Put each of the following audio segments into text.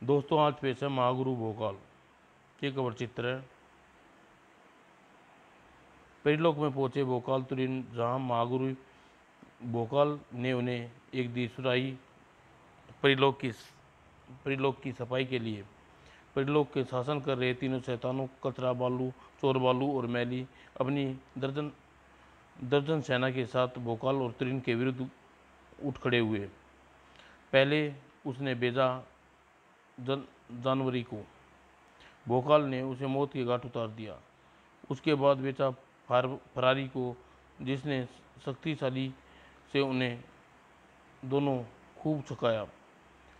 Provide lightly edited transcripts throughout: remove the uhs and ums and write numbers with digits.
दोस्तों आज पेश है महागुरु भोकाल के कवर चित्र है। परिलोक में पहुंचे भोकाल तुरीन, जहां महागुरु भोकाल ने उन्हें एक दी सुराही परिलोक की सफाई के लिए। परिलोक के शासन कर रहे तीनों शैतानों कचरा बालू, चोर बालू और मैली अपनी दर्जन दर्जन सेना के साथ भोकाल और तुरीन के विरुद्ध उठ खड़े हुए। पहले उसने बेजा जानवरी को, भोकाल ने उसे मौत के घाट उतार दिया। उसके बाद बेचा फरारी को, जिसने शक्तिशाली से उन्हें दोनों खूब छकाया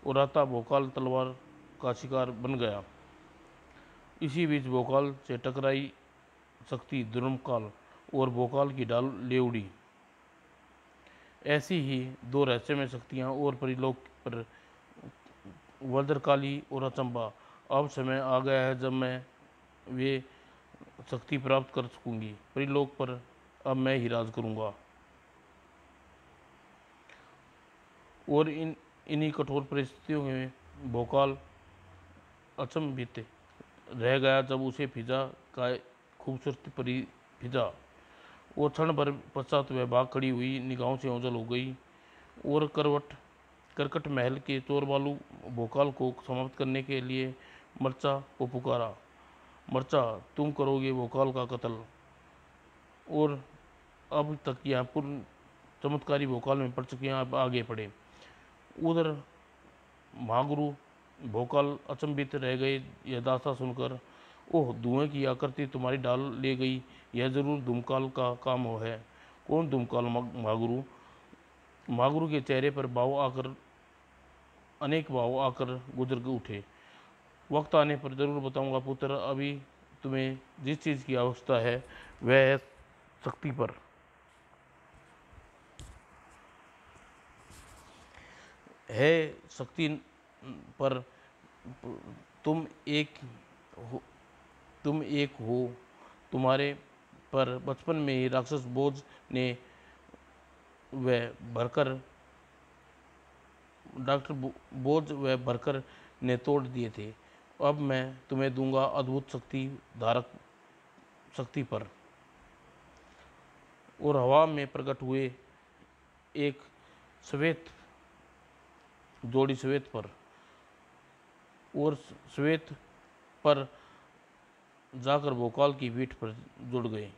और आता भोकाल तलवार का शिकार बन गया। इसी बीच भोकाल से टकराई शक्ति दुर्मकाल और भोकाल की डाल ले उड़ी। ऐसी ही दो रहस्यमय शक्तियाँ और परिलोक पर वज्रकाली और अचंबा। अब समय आ गया है जब मैं वे शक्ति प्राप्त कर सकूंगी। परिलोक पर अब मैं ही राज करूंगा। और इन्हीं कठोर परिस्थितियों में भोकाल अचंभित रह गया जब उसे फिजा का खूबसूरत परी फिजा। वो क्षण भर पश्चात वह भाग खड़ी हुई निगाहों से ओझल हो गई और करकट महल के चोर बालू भोकाल को समाप्त करने के लिए मर्चा को पुकारा। मर्चा, तुम करोगे भोकाल का कत्ल। और अब तक यह पूर्ण चमत्कारी भोकाल में पड़ चुके हैं, अब आगे पड़े। उधर महागुरु भोकाल अचंभित रह गए यह दास्तां सुनकर। ओह, धुएं की आकृति तुम्हारी डाल ले गई, यह जरूर धूमकाल का काम हो है। कौन धूमकाल? महागुरु। महागुरु के चेहरे पर अनेक भाव आकर गुजर उठे। वक्त आने पर जरूर बताऊंगा पुत्र। अभी तुम्हें जिस चीज़ की आवश्यकता है वह है शक्ति पर। है शक्ति पर तुम एक हो तुम्हारे पर बचपन में ही राक्षस बोझ व भरकर ने तोड़ दिए थे। अब मैं तुम्हें दूंगा अद्भुत शक्ति धारक शक्ति पर। और हवा में प्रकट हुए एक श्वेत जोड़ी श्वेत पर, और श्वेत पर जाकर भोकाल की पीठ पर जुड़ गए।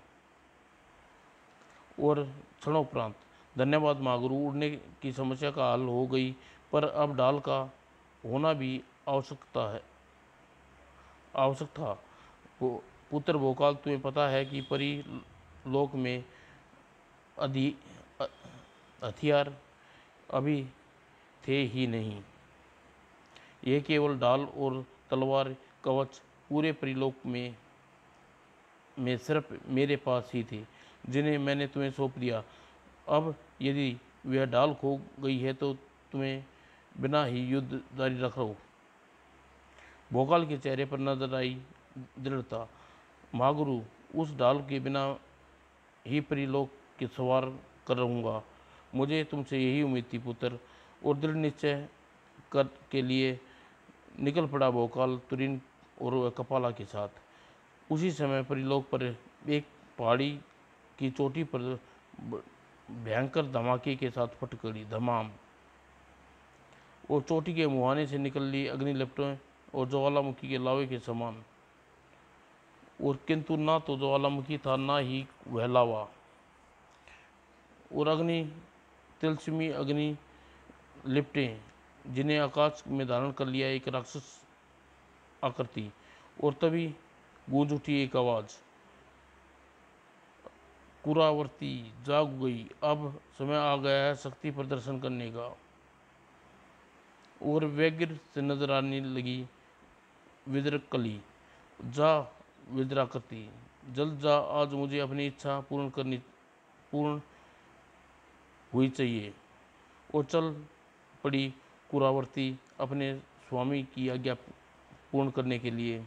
और क्षणोपरांत, धन्यवाद महागुरु, उड़ने की समस्या का हल हो गई। पर अब डाल का होना भी आवश्यक था। पुत्र भोकाल, तुम्हें पता है कि परी लोक में हथियार अभी थे ही नहीं। यह केवल डाल और तलवार कवच पूरे परिलोक में सिर्फ मेरे पास ही थे, जिन्हें मैंने तुम्हें सौंप दिया। अब यदि वह डाल खो गई है तो तुम्हें बिना ही युद्ध जारी रखो। भोकाल के चेहरे पर नजर आई दृढ़ता। महागुरु, उस डाल के बिना ही परिलोक के सवार कर रहूँगा। मुझे तुमसे यही उम्मीद थी पुत्र। और दृढ़ निश्चय कर के लिए निकल पड़ा भोकाल तुरीन और कपाला के साथ। उसी समय परिलोक पर एक पहाड़ी की चोटी पर भयंकर धमाके के साथ फट गई धमाम। और चोटी के मुहाने से निकल ली अग्नि लपटें और ज्वालामुखी के लावे के समान। और किंतु ना तो ज्वालामुखी था, ना ही वह लावा। और अग्नि तिलस्मी अग्नि लिपटें, जिन्हें आकाश में धारण कर लिया एक राक्षस आकृति। और तभी गूंज उठी एक आवाज, कुरावर्ती जाग गई, अब समय आ गया है शक्ति प्रदर्शन करने का। और व्यग्र से नजर आने लगी विद्रकली, जा विद्राकृति, जल्द जा, आज मुझे अपनी इच्छा पूर्ण हुई चाहिए। और चल पड़ी कुरावर्ती अपने स्वामी की आज्ञा पूर्ण करने के लिए।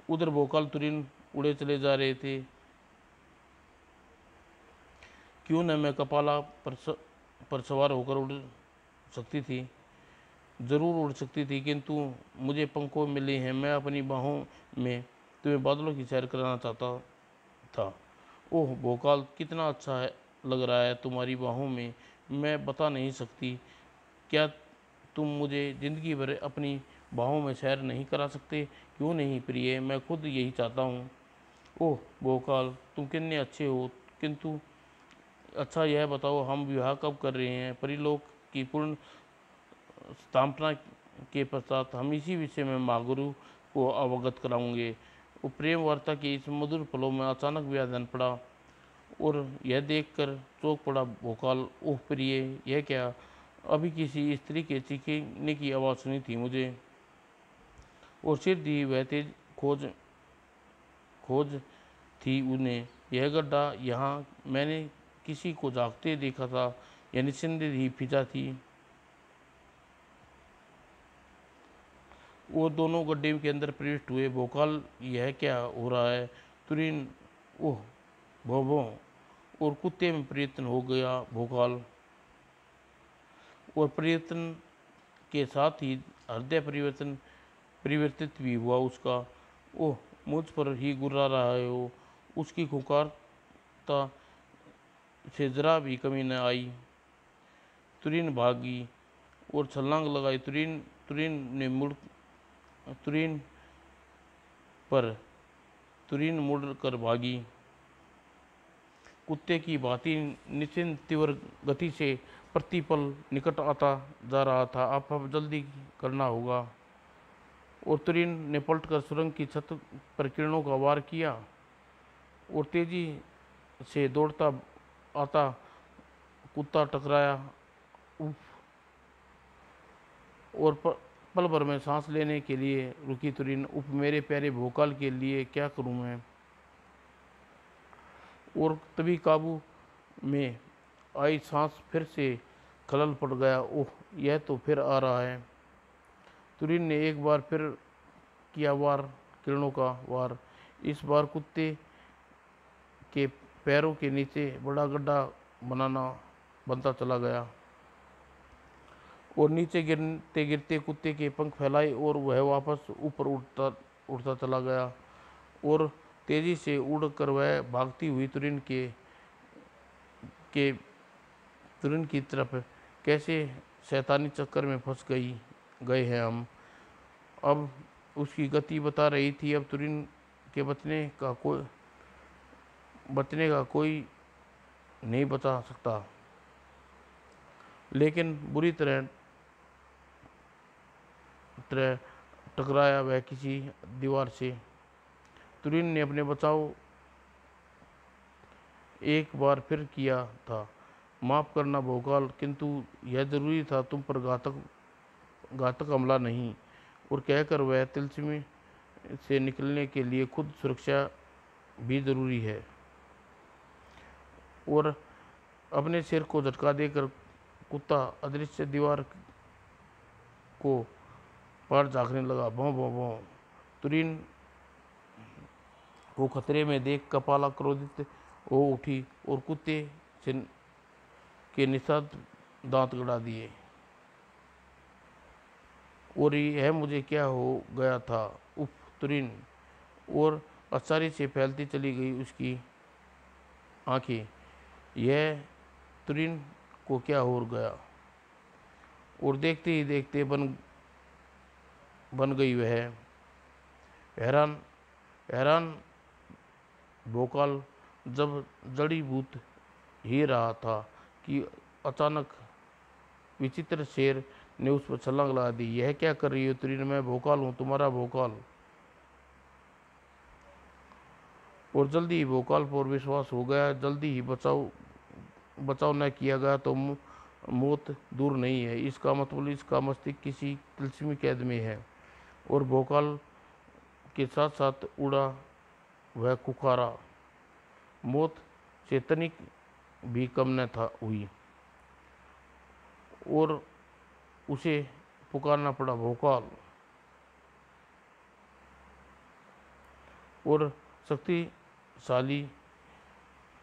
उधर भोकाल तुरीन उड़े चले जा रहे थे। क्यों न मैं कपाला पर सवार होकर उड़ सकती थी। ज़रूर उड़ सकती थी, किंतु मुझे पंखों मिले हैं। मैं अपनी बाहों में तुम्हें बादलों की सैर कराना चाहता था। ओह भोकाल, कितना अच्छा है लग रहा है तुम्हारी बाहों में, मैं बता नहीं सकती। क्या तुम मुझे ज़िंदगी भर अपनी बाहों में सैर नहीं करा सकते? क्यों नहीं प्रिय, मैं खुद यही चाहता हूँ। ओह भोकाल, तुम कितने अच्छे हो, किंतु अच्छा यह बताओ, हम विवाह कब कर रहे हैं? परिलोक की पूर्ण स्थापना के पश्चात हम इसी विषय में महागुरु को अवगत कराऊंगे। वो प्रेम वार्ता के इस मधुर पलों में अचानक व्याधन पड़ा और यह देखकर चौंक पड़ा भोकाल। ओह प्रिय, यह क्या? अभी किसी स्त्री के चीखने की आवाज़ सुनी थी मुझे, और सिर दी वह तेज खोज खोज थी उन्हें। यह गड्ढा यहाँ मैंने किसी को जागते देखा था, यह निस्संदेह ही फिजा थी। वो दोनों गड्ढे के अंदर प्रविष्ट हुए। भोकाल, यह क्या हो रहा है? तुरीन, ओह भोभो, और कुत्ते में परिवर्तन हो गया भोकाल, और परिवर्तन के साथ ही हृदय परिवर्तित भी हुआ उसका। ओह, मुझ पर ही गुर्रा रहा हो। उसकी खुंखारता से जरा भी कमी न आई। तुरीन भागी और छलांग लगाई। तुरीन तुरीन ने मुड़ तुरीन पर तुरीन मुड़ कर भागी। कुत्ते की भांति निश्चिंत तीव्र गति से प्रतिपल निकट आता जा रहा था। अब जल्दी करना होगा। और तुरीन ने पलटकर सुरंग की छत पर किरणों का वार किया और तेजी से दौड़ता आता कुत्ता टकराया। उफ, और पल भर में सांस लेने के लिए रुकी तुरीन। उफ, मेरे प्यारे भोकाल के लिए क्या करूं मैं? और तभी काबू में आई सांस फिर से खलल पड़ गया। ओह, यह तो फिर आ रहा है। तुरीन ने एक बार फिर किया वार, किरणों का वार। इस बार कुत्ते के पैरों के नीचे बड़ा गड्ढा बनता चला गया, और नीचे गिरते गिरते कुत्ते के पंख फैलाए और वह वापस ऊपर उड़ता उड़ता चला गया। और तेजी से उड़कर वह भागती हुई के तुरंत की तरफ। कैसे शैतानी चक्कर में फंस गए हैं हम। अब उसकी गति बता रही थी, अब तुरिन के बचने का कोई नहीं बचा सकता। लेकिन बुरी तरह तरह टकराया वह किसी दीवार से। तुरिन ने अपने बचाव एक बार फिर किया था। माफ करना भोकाल, किंतु यह जरूरी था, तुम पर घातक हमला नहीं। और कहकर वह तिलस्मी से निकलने के लिए खुद सुरक्षा भी जरूरी है। और अपने सिर को झटका देकर कुत्ता अदृश्य दीवार को पार झाँकने लगा। भौं भौं भौं। तुरीन को खतरे में देख कपाला क्रोधित हो उठी और कुत्ते से के निषाद दांत गड़ा दिए। और यह मुझे क्या हो गया था? उफ तुरीन। और आश्चर्य से फैलती चली गई उसकी आंखें। यह तुरीन को क्या हो गया? और देखते ही देखते बन गई वह हैरान हैरान भोकाल। जब जड़ी भूत ही रहा था कि अचानक विचित्र शेर ने उस पर छलांग लगा दी। यह क्या कर रही हो तुरीन? मैं भोकाल हूँ, तुम्हारा भोकाल। और जल्दी ही भोकाल पर विश्वास हो गया। जल्दी ही बचाव न किया गया तो मौत दूर नहीं है। इसका मतलब इसका मस्तिष्क किसी तिलस्मी कैद में है। और भोकाल के साथ साथ उड़ा वह कुखारा। मौत से तनिक भी कम न था हुई, और उसे पुकारना पड़ा भोकाल। और शक्तिशाली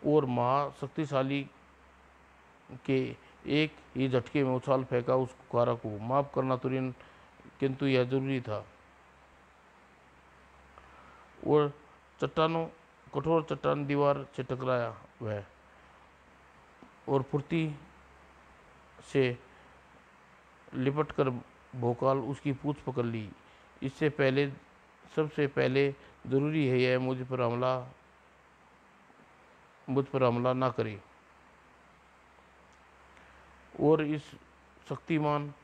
और महाशक्तिशाली के एक ही झटके में उछाल फेंका उस कुकारा को। माफ करना तुरीन, किंतु यह जरूरी था। और कठोर चट्टान दीवार से टकराया वह, और फुर्ती से लिपट कर भोकाल उसकी पूंछ पकड़ ली। इससे पहले, सबसे पहले जरूरी है यह मुझ पर हमला ना करे। और इस शक्तिमान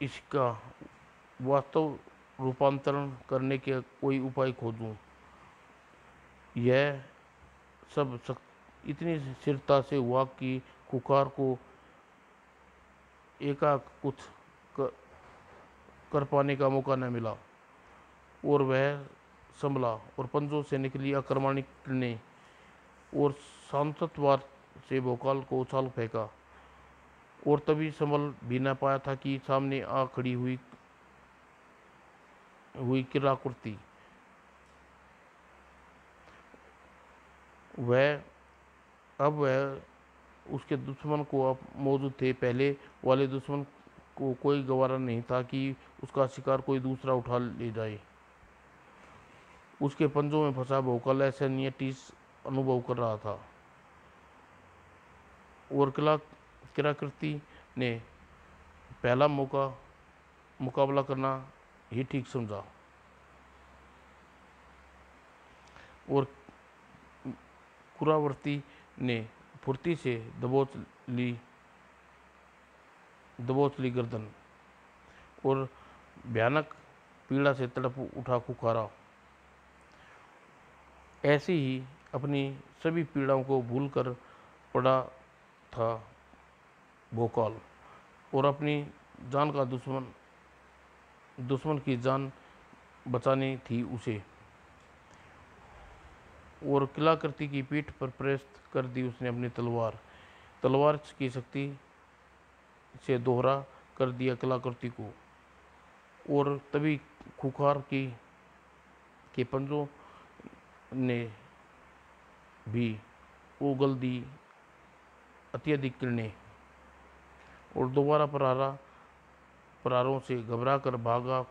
इसका वास्तव रूपांतरण करने के कोई उपाय खोजूं। यह सब इतनी स्थिरता से हुआ कि कुकार को एकाक कुछ कर पाने का मौका न मिला, और वह संभला और पंजों से निकली आक्रमणिक किरणें और सांसतवार से भोकाल को उछाल फेंका। और तभी संभल भी न पाया था कि सामने आ खड़ी हुई किराकृति। वह उसके दुश्मन को अब मौजूद थे। पहले वाले दुश्मन को कोई गवारा नहीं था कि उसका शिकार कोई दूसरा उठा ले जाए। उसके पंजों में फंसा भोकाल असहनीय टीस अनुभव कर रहा था, और किराकृति ने पहला मुकाबला करना ही ठीक समझा। और कुरावर्ती ने फुर्ती से दबोच ली गर्दन, और भयानक पीड़ा से तड़प उठा कुकारा। ऐसे ही अपनी सभी पीड़ाओं को भूलकर पड़ा था भोकाल, और अपनी जान का दुश्मन की जान बचानी थी उसे। और किलाकृति की पीठ पर प्रस्त कर दी उसने अपनी तलवार की शक्ति से दोहरा कर दिया किलाकृति को। और तभी खुखार के पंजों ने भी उगल दी अत्यधिक किरणें, और दोबारा प्रहारों से घबरा कर भागा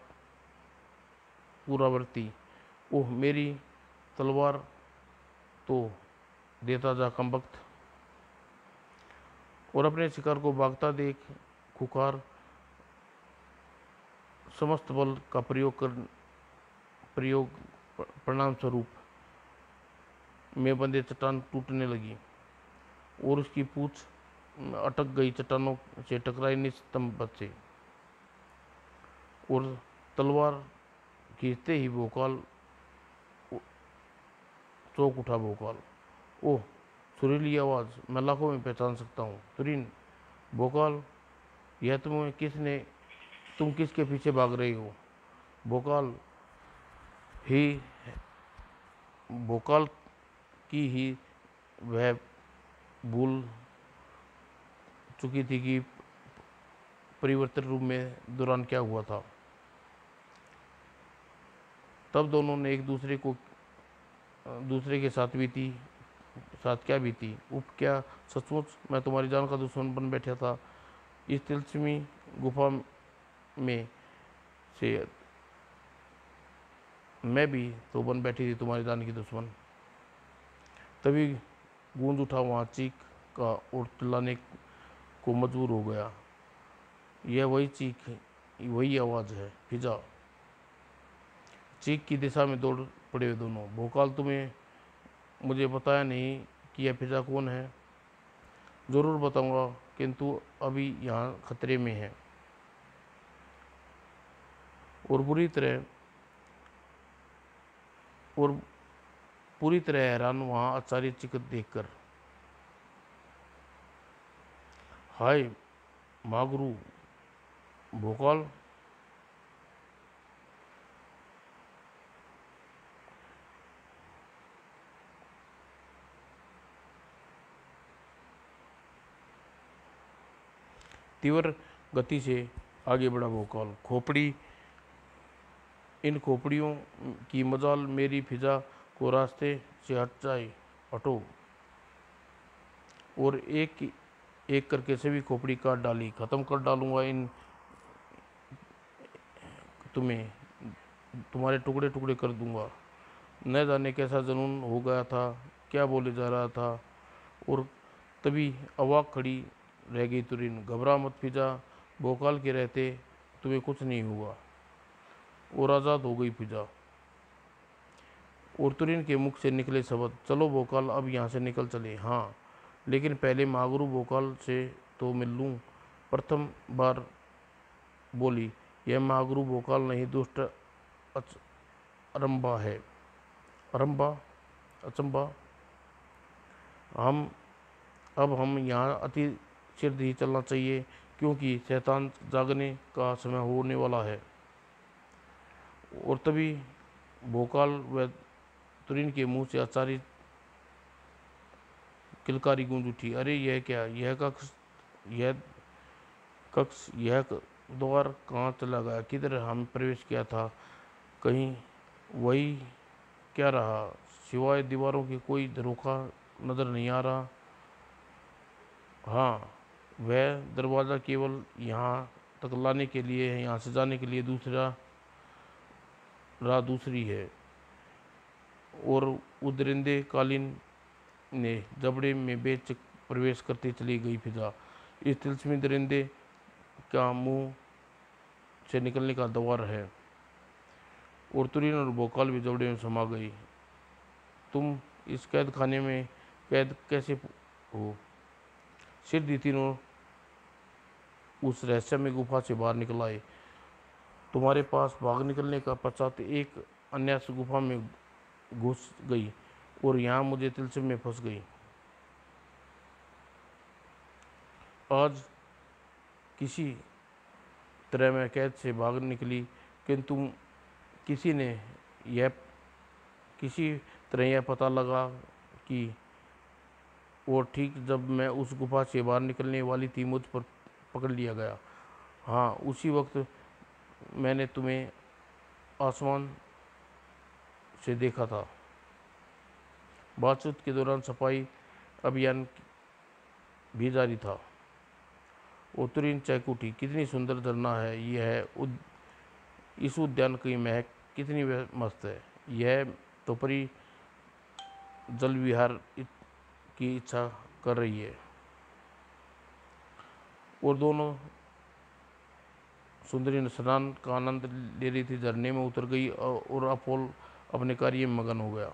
कुरावर्ती। ओह, मेरी तलवार तो देता जा कमबख्त। और अपने शिकार को भागता देख खुखार समस्त बल का प्रयोग परिणाम स्वरूप में बंधे चट्टान टूटने लगी, और उसकी पूंछ अटक गई चट्टानों से टकराई निस्तंभ से। और तलवार खींचते ही भोकाल चौंक उठा भोकाल। ओह, सुरीली आवाज़ मैं लाखों में पहचान सकता हूँ। तुरीन, भोकाल, यह तुम किसके पीछे भाग रही हो? भोकाल की ही वह भूल चुकी थी कि परिवर्तित रूप में दौरान क्या हुआ था। तब दोनों ने एक दूसरे के साथ क्या बीती। क्या सचमुच मैं तुम्हारी जान का दुश्मन बन बैठा था? इस तिलस्मी गुफा में से मैं भी तो बन बैठी थी तुम्हारी जान की दुश्मन। तभी गूंज उठा वहाँ चीख का, और चिल्लाने को मजबूर हो गया। यह वही आवाज़ है फिजा। चीख की दिशा में दौड़ पड़े दोनों। भोकाल, तुम्हें मुझे बताया नहीं कि यह फिजा कौन है? जरूर बताऊंगा, किंतु अभी यहाँ खतरे में है। और पूरी तरह हैरान वहाँ आचार्य चिकत देखकर। हाय मागरू, भोकाल, तीव्र गति से आगे बढ़ा भोकाल। इन खोपड़ियों की मजाल मेरी फिजा को रास्ते से हटो। और एक करके सभी खोपड़ी काट डाली। ख़त्म कर डालूंगा इन तुम्हें, तुम्हारे टुकड़े टुकड़े कर दूंगा। न जाने कैसा जुनून हो गया था, क्या बोले जा रहा था। और तभी अवाक खड़ी रह गई तुरीन। घबरा मत फिजा, भोकाल के रहते तुम्हें कुछ नहीं हुआ। और आज़ाद हो गई फिजा। और तुरीन के मुख से निकले शब्द, चलो भोकाल अब यहाँ से निकल चले। हाँ, लेकिन पहले मागरू भोकाल से तो मिल लूँ। प्रथम बार बोली, यह मागरू भोकाल नहीं, दुष्ट अरंबा है। अरंबा, अचंबा। हम अब हम यहाँ अति शीघ्र ही चलना चाहिए, क्योंकि शैतान जागने का समय होने वाला है। और तभी भोकाल व तुरीन के मुंह से आचारी किलकारी गूंज उठी, अरे यह क्या, यह द्वार कहाँ चला गया, किधर हम प्रवेश किया था। कहीं वही क्या रहा, सिवाय दीवारों के कोई धरोखा नजर नहीं आ रहा। हाँ, वह दरवाज़ा केवल यहाँ तक लाने के लिए है, यहाँ से जाने के लिए दूसरा राह दूसरी है। और उस दरिंदे कालीन ने जबड़े में बेच प्रवेश करती चली गई फिजा। इस तिलस्मी दरिंदे का मुंह से निकलने का द्वार है। और तुरीन और भोकाल भी जबड़े में समा गई। तुम इस कैद खाने में कैद कैसे हो? सिद्ध तीनों उस रहस्यमय गुफा से बाहर निकल आए। तुम्हारे पास भाग निकलने का पश्चात एक अन्य गुफा में घुस गई और यहाँ मुझे तिलस्म में फंस गई। आज किसी तरह मैं कैद से भाग निकली, किंतु यह किसी तरह यह पता लगा कि और ठीक जब मैं उस गुफा से बाहर निकलने वाली थी, मुझ पर पकड़ लिया गया। हाँ, उसी वक्त मैंने तुम्हें आसमान से देखा था। बातचीत के दौरान सफाई अभियान भी जारी था। तुरीन चहक उठी, कितनी सुंदर झरना है यह, इस उद्यान की महक कितनी मस्त है। यह तो परी जल विहार की इच्छा कर रही है। और दोनों सुंदरी स्नान का आनंद ले रही थी, झरने में उतर गई और अपोल अपने कार्य में मगन हो गया।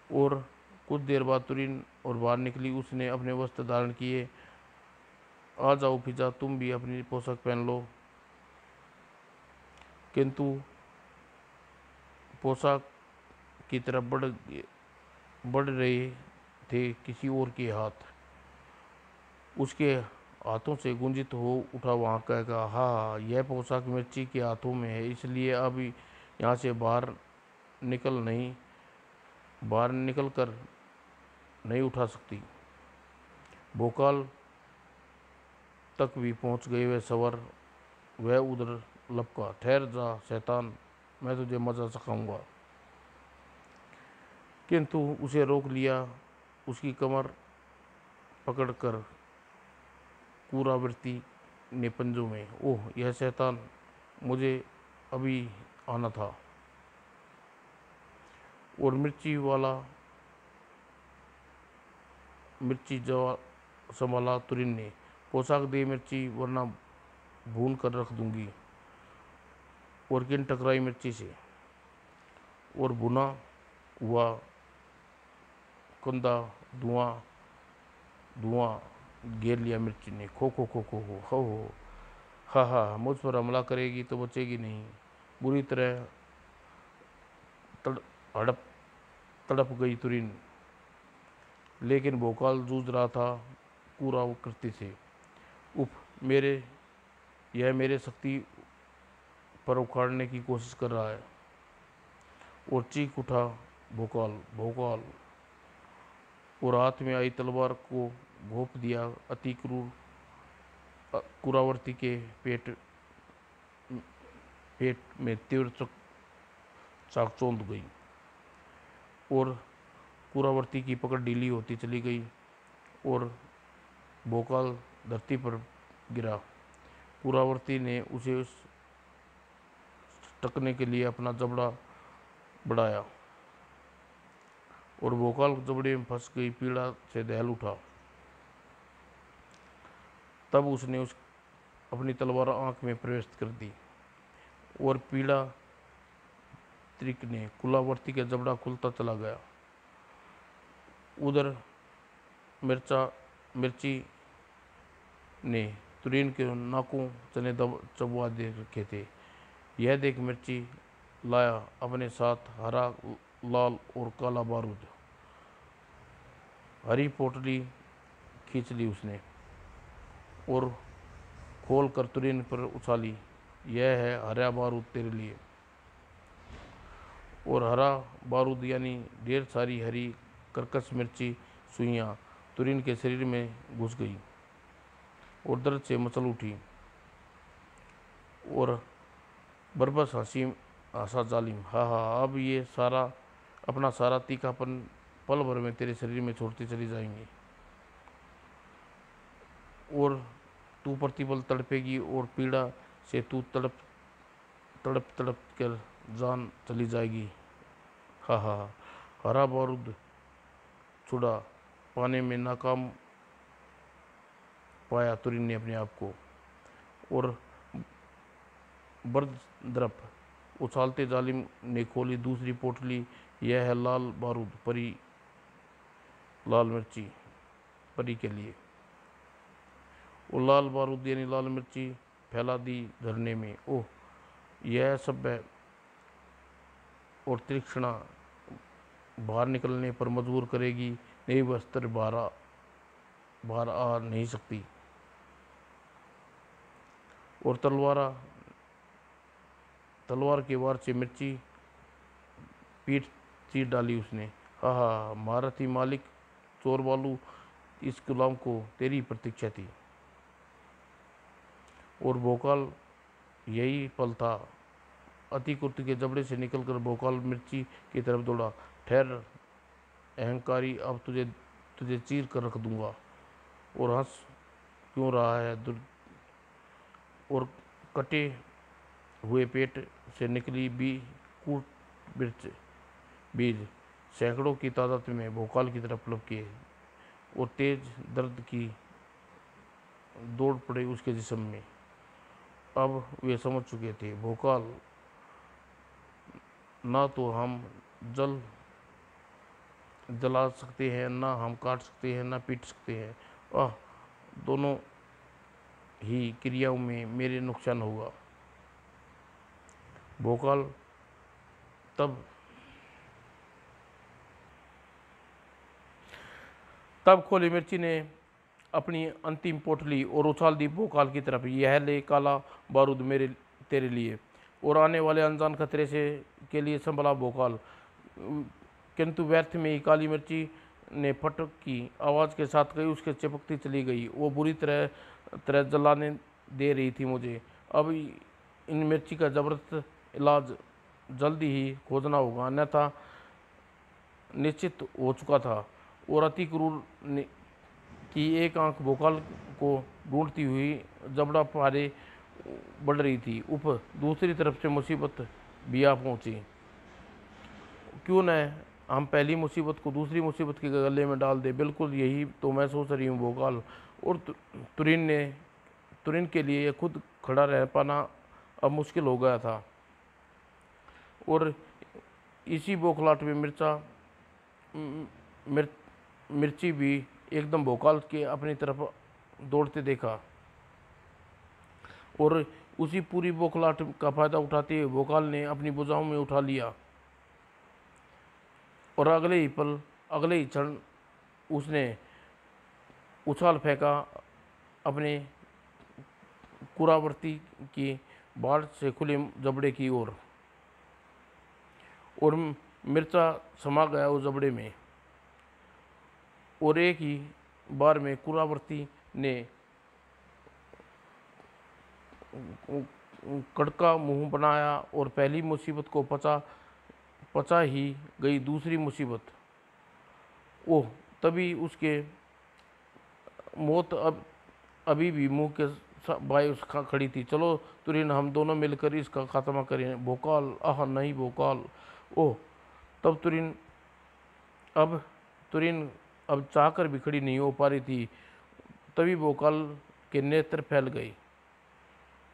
और कुछ देर बाद तुरीन और बाहर निकली। उसने अपने वस्त्र धारण किए। आ जाओ फिजा, तुम भी अपनी पोशाक पहन लो। किंतु पोशाक की तरफ बढ़ रहे थे किसी और के हाथ। उसके हाथों से गुंजित हो उठा वहाँ कहेगा, हाँ, यह पोशाक मिर्ची के हाथों में है, इसलिए अब यहाँ से बाहर निकल कर नहीं उठा सकती। भोकाल तक भी पहुँच गए वे सवर। वह उधर लपका, ठहर जा शैतान, मैं तुझे मजा सिखाऊंगा। किंतु उसे रोक लिया उसकी कमर पकड़कर कुरावृत्ति ने पंजों में। ओह, यह शैतान, मुझे अभी आना था। और मिर्ची जवा संभाला तुरीन ने, पोशाक दे मिर्ची, वरना भून कर रख दूंगी। और किन टकराई मिर्ची से और भुना हुआ कंधा धुआं घेर लिया मिर्ची ने। खो खो खो खो हो, हा हा, मुझ पर हमला करेगी तो बचेगी नहीं। बुरी तरह हड़प तड़प गई तुरीन। लेकिन भोकाल जूझ रहा था कुराकृति से। उफ, यह मेरे शक्ति पर उखाड़ने की कोशिश कर रहा है। और चीख उठा भोकाल भोकाल, और हाथ में आई तलवार को घोंप दिया। अति क्रूर कुरावर्ती के पेट में तीव्र चाकचौंध गई। और कुरावर्ती की पकड़ ढीली होती चली गई और भोकाल धरती पर गिरा। पुरावर्ती ने उसे टकने के लिए अपना जबड़ा बढ़ाया और भोकाल जबड़े में फंस गई पीड़ा से दहल उठा। तब उसने अपनी तलवार आंख में प्रवेश कर दी और पीड़ा त्रिक ने कुलावर्ती का जबड़ा खुलता चला गया। उधर मिर्ची ने तुरीन के नाकों चने चबवा दे रखे थे। यह देख मिर्ची लाया अपने साथ हरा, लाल और काला बारूद। हरी पोटली खींच ली उसने और खोल कर तुरीन पर उछाली। यह है हरा बारूद तेरे लिए। और हरा बारूद यानी ढेर सारी हरी कर्कश मिर्ची सुइयाँ तुरीन के शरीर में घुस गई और दर्द से मचल उठी। और बरबस हंसा जालिम, हा हा, अब ये सारा अपना सारा तीखापन पल भर में तेरे शरीर में छोड़ती चली जाएंगी और तू प्रतिपल तड़पेगी और पीड़ा से तू तड़प तड़प तड़प कर जान चली जाएगी। हा हा हा। हरा बारूद छुड़ा पाने में नाकाम पाया तुरीन ने अपने आप को और बर्दरप उछालते जालिम ने खोली दूसरी पोटली। यह है लाल बारूद परी, लाल मिर्ची परी के लिए। और लाल बारूद यानी लाल मिर्ची फैला दी झरने में। ओह, यह सब है और तीक्ष्णा बाहर निकलने पर मजबूर करेगी। नई बस्तर बाहर आ नहीं सकती। और तलवार के वार से मिर्ची पीठ चीर डाली उसने। हा हा, महारथी मालिक चोरबालू, इस गुलाम को तेरी प्रतीक्षा थी। और भोकाल यही पल था। अति कुर्ती के जबड़े से निकलकर भोकाल मिर्ची की तरफ दौड़ा। ठहर अहंकारी, अब तुझे चीर कर रख दूंगा। और हंस क्यों रहा है? और कटे हुए पेट से निकली कूट मिर्च बीज सैकड़ों की तादाद में भोकाल की तरफ लपके और तेज दर्द की दौड़ पड़े उसके जिस्म में। अब वे समझ चुके थे, भोकाल, ना तो हम जला सकते हैं, ना हम काट सकते हैं, ना पीट सकते हैं। दोनों ही क्रियाओं में मेरे नुकसान होगा। भोकाल तब खोली मिर्ची ने अपनी अंतिम पोटली और उछाल दी भोकाल की तरफ। यह ले काला बारूद तेरे लिए और आने वाले अनजान खतरे के लिए संभला भोकाल। किंतु व्यर्थ में ही काली मिर्ची ने फटक की आवाज़ के साथ कही उसके चिपकती चली गई। वो बुरी तरह जलाने दे रही थी मुझे। अब इन मिर्ची का जबरदस्त इलाज जल्दी ही खोजना होगा, अन्यथा निश्चित हो चुका था। और अति क्रूर की एक आंख भोकाल को ढूंढती हुई जबड़ा पारे बढ़ रही थी। दूसरी तरफ से मुसीबत भी आ पहुंची। क्यों न हम पहली मुसीबत को दूसरी मुसीबत के गले में डाल दे। बिल्कुल यही तो मैं सोच रही हूँ भोकाल। और तुरीन के लिए खुद खड़ा रह पाना अब मुश्किल हो गया था। और इसी बौखलाहट में मिर्ची भी एकदम भोकाल के अपनी तरफ दौड़ते देखा और उसी पूरी बौखलाहट का फायदा उठाते हुए भोकाल ने अपनी भुजाओं में उठा लिया और अगले ही क्षण उसने उछाल फेंका अपने कुरावर्ती की बाढ़ से खुले जबड़े की ओर और मिर्चा समा गया उस जबड़े में। और एक ही बार में कुरावर्ती ने कड़का मुंह बनाया और पहली मुसीबत को पचा ही गई दूसरी मुसीबत। ओह, तभी उसके मौत अब अभी भी मुंह के बाएं खड़ी थी। चलो तुरीन, हम दोनों मिलकर इसका खात्मा करें। भोकाल, आह नहीं भोकाल, ओह। तब तुरीन अब तुरीन अब चाहकर भी खड़ी नहीं हो पा रही थी। तभी भोकाल के नेत्र फैल गए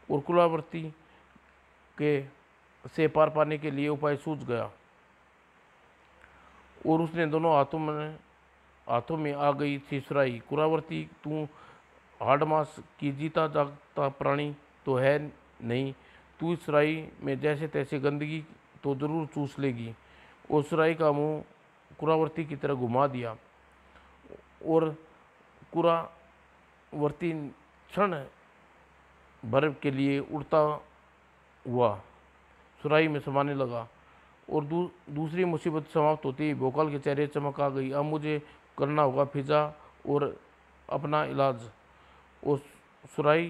और कुलावर्ती के से पार पाने के लिए उपाय सूझ गया और उसने दोनों हाथों में आ गई थी सुराही। कुरावर्ती, तू हाड़ मांस की जीता जागता प्राणी तो है नहीं, तू इस सुराही में जैसे तैसे गंदगी तो जरूर चूस लेगी। और सुराही का मुंह कुरावर्ती की तरह घुमा दिया और कुरावर्ती क्षण भर के लिए उड़ता हुआ सुराही में समाने लगा। और दूसरी मुसीबत समाप्त होती ही भोकाल के चेहरे चमक आ गई। अब मुझे करना होगा फिजा और अपना इलाज। उस सुराही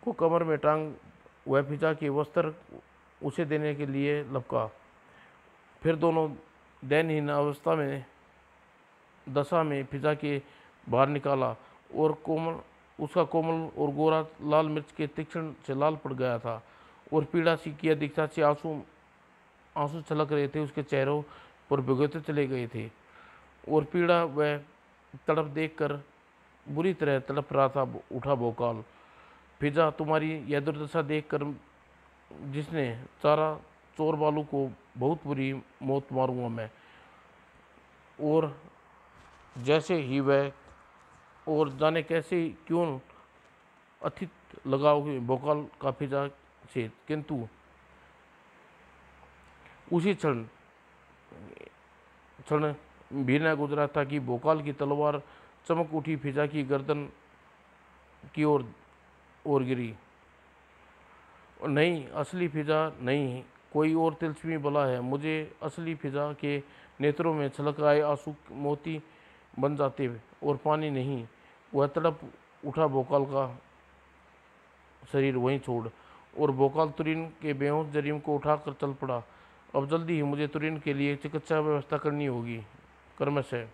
को कमर में टांग वह फिजा के वस्त्र उसे देने के लिए लपका। फिर दोनों दैनहीन दशा में फिजा के बाहर निकाला और उसका कोमल और गोरा लाल मिर्च के तीक्ष्ण से लाल पड़ गया था और पीड़ा सी की अधिकता से आंसू छलक रहे थे उसके चेहरों पर भिगोते चले गए थे। और पीड़ा वह तड़प देखकर बुरी तरह तड़प रहा था उठा भोकाल। फिजा, तुम्हारी यह दुर्दशा देखकर जिसने चारा चोर बालू को बहुत बुरी मौत मारूंगा मैं। और जैसे ही वह और जाने कैसे क्यों अथित लगाओगे भोकाल का फिजा से, किंतु उसी क्षण भी न गुजरा था कि भोकाल की तलवार चमक उठी फिजा की गर्दन की ओर गिरी। नहीं, असली फिजा नहीं, कोई और तिलस्मी बला है। मुझे असली फिजा के नेत्रों में छलक आए आंसू मोती बन जाते और पानी नहीं। वह तड़प उठा भोकाल का शरीर वहीं छोड़ और भोकाल तुरीन के बेहोश जरीम को उठाकर चल पड़ा। अब जल्दी ही मुझे तुरीन के लिए चिकित्सा व्यवस्था करनी होगी। कर्मश है।